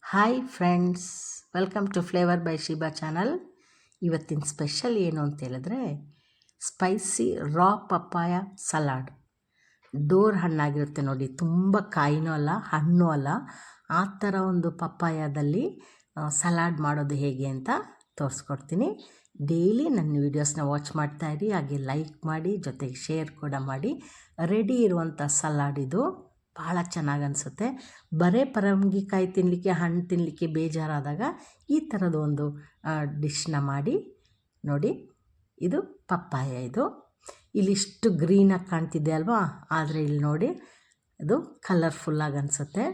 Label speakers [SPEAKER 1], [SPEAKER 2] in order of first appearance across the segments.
[SPEAKER 1] Hi friends, welcome to flavour by Shiba channel. ಇವತ್ತಿನ special ಏನು ಅಂತ ಹೇಳಿದ್ರೆ ಸ್ಪೈಸಿ ರಾ ಪಪ್ಪಾಯ ಸಲಾಡ್. ಡೋರ್ ಹಣ್ಣಾಗಿರುತ್ತೆ ನೋಡಿ, ತುಂಬ ಕಾಯಿನೂ ಅಲ್ಲ ಹಣ್ಣು ಅಲ್ಲ, ಆ ಥರ ಒಂದು ಪಪ್ಪಾಯದಲ್ಲಿ ಸಲಾಡ್ ಮಾಡೋದು ಹೇಗೆ ಅಂತ ತೋರಿಸ್ಕೊಡ್ತೀನಿ. ಡೈಲಿ ನನ್ನ ವೀಡಿಯೋಸ್ನ ವಾಚ್ ಮಾಡ್ತಾಯಿರಿ, ಹಾಗೆ ಲೈಕ್ ಮಾಡಿ, ಜೊತೆಗೆ ಶೇರ್ ಕೂಡ ಮಾಡಿ. ರೆಡಿ ಇರುವಂಥ ಸಲಾಡ್ ಇದು. ಭಾಳ ಚೆನ್ನಾಗಿ ಅನಿಸುತ್ತೆ. ಬರೇ ಪರಂಗಿಕಾಯಿ ತಿನ್ನಲಿಕ್ಕೆ, ಹಣ್ಣು ತಿನ್ನಲಿಕ್ಕೆ ಬೇಜಾರಾದಾಗ ಈ ಥರದ ಒಂದು ಡಿಶ್ನ ಮಾಡಿ ನೋಡಿ. ಇದು ಪಪ್ಪಾಯ. ಇದು ಇಲ್ಲಿಷ್ಟು ಗ್ರೀನಾಗಿ ಕಾಣ್ತಿದೆ ಅಲ್ವಾ, ಆದರೆ ಇಲ್ಲಿ ನೋಡಿ ಇದು ಕಲರ್ಫುಲ್ಲಾಗಿ ಅನಿಸುತ್ತೆ.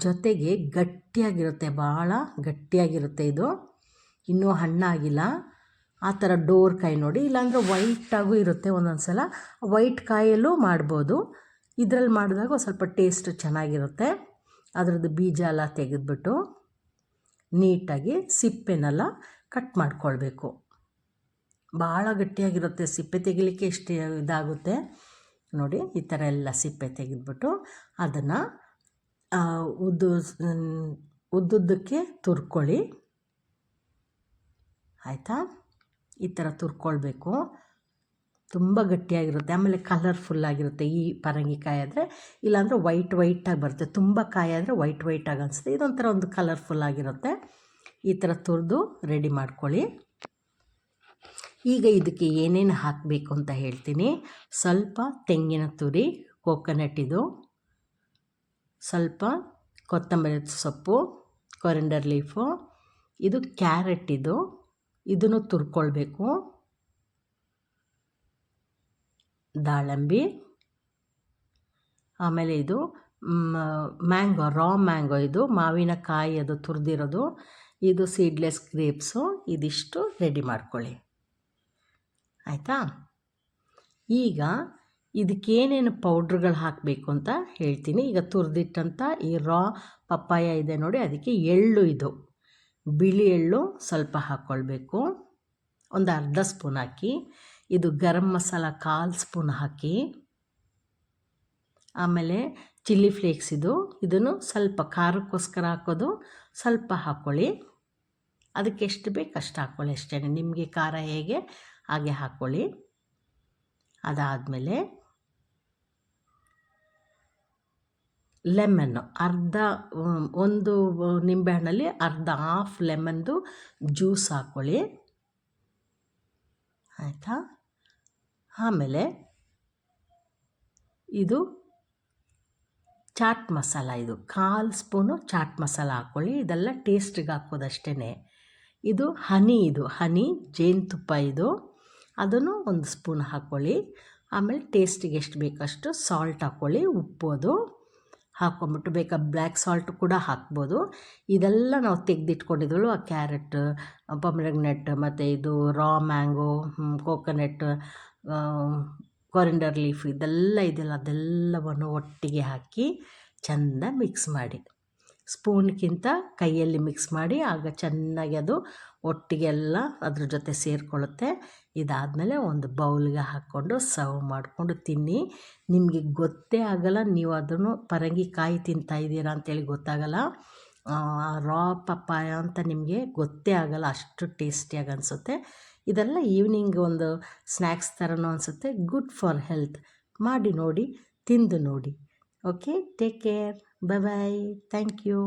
[SPEAKER 1] ಜೊತೆಗೆ ಗಟ್ಟಿಯಾಗಿರುತ್ತೆ, ಭಾಳ ಗಟ್ಟಿಯಾಗಿರುತ್ತೆ. ಇದು ಇನ್ನೂ ಹಣ್ಣಾಗಿಲ್ಲ. ಆ ಥರ ಡೋರ್ ಕಾಯಿ ನೋಡಿ, ಇಲ್ಲಾಂದರೆ ವೈಟಾಗೂ ಇರುತ್ತೆ. ಒಂದೊಂದು ಸಲ ವೈಟ್ ಕಾಯಲ್ಲೂ ಮಾಡ್ಬೋದು. ಇದರಲ್ಲಿ ಮಾಡಿದಾಗ ಸ್ವಲ್ಪ ಟೇಸ್ಟ್ ಚೆನ್ನಾಗಿರುತ್ತೆ. ಅದರದ್ದು ಬೀಜ ಎಲ್ಲ ತೆಗೆದುಬಿಟ್ಟು ನೀಟಾಗಿ ಸಿಪ್ಪೆನೆಲ್ಲ ಕಟ್ ಮಾಡ್ಕೊಳ್ಬೇಕು. ಭಾಳ ಗಟ್ಟಿಯಾಗಿರುತ್ತೆ, ಸಿಪ್ಪೆ ತೆಗಿಲಿಕ್ಕೆ ಎಷ್ಟು ಇದಾಗುತ್ತೆ ನೋಡಿ. ಈ ಥರ ಎಲ್ಲ ಸಿಪ್ಪೆ ತೆಗೆದುಬಿಟ್ಟು ಅದನ್ನು ಉದ್ದುದ್ದಕ್ಕೆ ತುರ್ಕೊಳ್ಳಿ, ಆಯಿತಾ? ಈ ಥರ ತುರ್ಕೊಳ್ಬೇಕು. ತುಂಬ ಗಟ್ಟಿಯಾಗಿರುತ್ತೆ, ಆಮೇಲೆ ಕಲರ್ಫುಲ್ಲಾಗಿರುತ್ತೆ ಈ ಪರಂಗಿಕಾಯಿ ಆದರೆ. ಇಲ್ಲಾಂದರೆ ವೈಟಾಗಿ ಬರುತ್ತೆ. ತುಂಬ ಕಾಯಿ ಆದರೆ ವೈಟಾಗಿ ಅನಿಸುತ್ತೆ. ಇದೊಂಥರ ಒಂದು ಕಲರ್ಫುಲ್ಲಾಗಿರುತ್ತೆ. ಈ ಥರ ತುರಿದು ರೆಡಿ ಮಾಡ್ಕೊಳ್ಳಿ. ಈಗ ಇದಕ್ಕೆ ಏನೇನು ಹಾಕಬೇಕು ಅಂತ ಹೇಳ್ತೀನಿ. ಸ್ವಲ್ಪ ತೆಂಗಿನ ತುರಿ, ಕೋಕೋನಟ್ ಇದು, ಸ್ವಲ್ಪ ಕೊತ್ತಂಬರಿ ಸೊಪ್ಪು, ಕೊರಿಂಡರ್ ಲೀಫು, ಇದು ಕ್ಯಾರೆಟ್, ಇದನ್ನು ತುರ್ಕೊಳ್ಬೇಕು. ದಾಳಂಬಿ, ಆಮೇಲೆ ಇದು ಮ್ಯಾಂಗೋ, ರಾ ಮ್ಯಾಂಗೋ, ಇದು ಮಾವಿನಕಾಯಿ ಅದು ತುರಿದಿರೋದು, ಇದು ಸೀಡ್ಲೆಸ್ ಗ್ರೇಪ್ಸು. ಇದಿಷ್ಟು ರೆಡಿ ಮಾಡ್ಕೊಳ್ಳಿ, ಆಯಿತಾ? ಈಗ ಇದಕ್ಕೇನೇನು ಪೌಡ್ರುಗಳು ಹಾಕಬೇಕು ಅಂತ ಹೇಳ್ತೀನಿ. ಈಗ ತುರಿದಿಟ್ಟಂಥ ಈ ರಾ ಪಪ್ಪಾಯ ಇದೆ ನೋಡಿ, ಅದಕ್ಕೆ ಎಳ್ಳು, ಇದು ಬಿಳಿ ಎಳ್ಳು ಸ್ವಲ್ಪ ಹಾಕ್ಕೊಳ್ಬೇಕು, ಒಂದು ಅರ್ಧ ಸ್ಪೂನ್ ಹಾಕಿ. ಇದು ಗರಂ ಮಸಾಲ 1/4 ಸ್ಪೂನ್ ಹಾಕಿ. ಆಮೇಲೆ ಚಿಲ್ಲಿ ಫ್ಲೇಕ್ಸ್, ಇದನ್ನು ಸ್ವಲ್ಪ ಖಾರಕ್ಕೋಸ್ಕರ ಹಾಕೋದು, ಸ್ವಲ್ಪ ಹಾಕ್ಕೊಳ್ಳಿ. ಅದಕ್ಕೆ ಎಷ್ಟು ಬೇಕು ಅಷ್ಟು ಹಾಕ್ಕೊಳ್ಳಿ ಅಷ್ಟೇ, ನಿಮಗೆ ಖಾರ ಹೇಗೆ ಹಾಗೆ ಹಾಕ್ಕೊಳ್ಳಿ. ಅದಾದಮೇಲೆ ಲೆಮನ್ನು ಒಂದು ನಿಂಬೆಹಣ್ಣಲ್ಲಿ ಹಾಫ್ ಲೆಮನ್ದು ಜ್ಯೂಸ್ ಹಾಕ್ಕೊಳ್ಳಿ, ಆಯಿತಾ? ಆಮೇಲೆ ಇದು ಚಾಟ್ ಮಸಾಲ, ಇದು 1/4 ಸ್ಪೂನು ಚಾಟ್ ಮಸಾಲ ಹಾಕ್ಕೊಳ್ಳಿ. ಇದೆಲ್ಲ ಟೇಸ್ಟಿಗೆ ಹಾಕೋದಷ್ಟೇ. ಇದು ಹನಿ ಜೇನುತುಪ್ಪ, ಅದನ್ನು 1 ಸ್ಪೂನ್ ಹಾಕ್ಕೊಳ್ಳಿ. ಆಮೇಲೆ ಟೇಸ್ಟಿಗೆ ಎಷ್ಟು ಬೇಕಷ್ಟು ಸಾಲ್ಟ್ ಹಾಕ್ಕೊಳ್ಳಿ, ಉಪ್ಪು ಅದು ಹಾಕ್ಕೊಂಬಿಟ್ಟು ಬೇಕಾದ ಬ್ಲ್ಯಾಕ್ ಸಾಲ್ಟ್ ಕೂಡ ಹಾಕ್ಬೋದು. ಇದೆಲ್ಲ ನಾವು ತೆಗೆದಿಟ್ಕೊಂಡಿದ್ವಳು, ಆ ಕ್ಯಾರೆಟ್, ಪೊಮೆಗ್ರನೇಟ್, ಮತ್ತು ಇದು ರಾ ಮ್ಯಾಂಗೋ, ಕೋಕೋನಟ್, ಕೊರಿಂಡರ್ ಲೀಫ್, ಇದೆಲ್ಲ ಇದೆಯಲ್ಲ, ಅದೆಲ್ಲವನ್ನು ಒಟ್ಟಿಗೆ ಹಾಕಿ ಚೆಂದ ಮಿಕ್ಸ್ ಮಾಡಿ. ಸ್ಪೂನ್ಗಿಂತ ಕೈಯಲ್ಲಿ ಮಿಕ್ಸ್ ಮಾಡಿ, ಆಗ ಚೆನ್ನಾಗಿ ಅದು ಒಟ್ಟಿಗೆ ಎಲ್ಲ ಅದ್ರ ಜೊತೆ ಸೇರಿಕೊಳ್ಳುತ್ತೆ. ಇದಾದಮೇಲೆ ಒಂದು ಬೌಲ್ಗೆ ಹಾಕ್ಕೊಂಡು ಸರ್ವ್ ಮಾಡಿಕೊಂಡು ತಿನ್ನಿ. ನಿಮಗೆ ಗೊತ್ತೇ ಆಗಲ್ಲ, ನೀವು ಅದನ್ನು ಪರಂಗಿಕಾಯಿ ತಿಂತಾಯಿದ್ದೀರಾ ಅಂತೇಳಿ ಗೊತ್ತಾಗಲ್ಲ. ರಾ ಪಪ್ಪಾಯ ಅಂತ ನಿಮಗೆ ಗೊತ್ತೇ ಆಗಲ್ಲ, ಅಷ್ಟು ಟೇಸ್ಟಿಯಾಗಿ ಅನಿಸುತ್ತೆ. ಇದೆಲ್ಲ ಈವ್ನಿಂಗ್ ಒಂದು ಸ್ನ್ಯಾಕ್ಸ್ ಥರನೂ ಅನಿಸುತ್ತೆ. Good for health. ಮಾಡಿ ನೋಡಿ, ತಿಂದು ನೋಡಿ. Okay, take care, bye bye, thank you.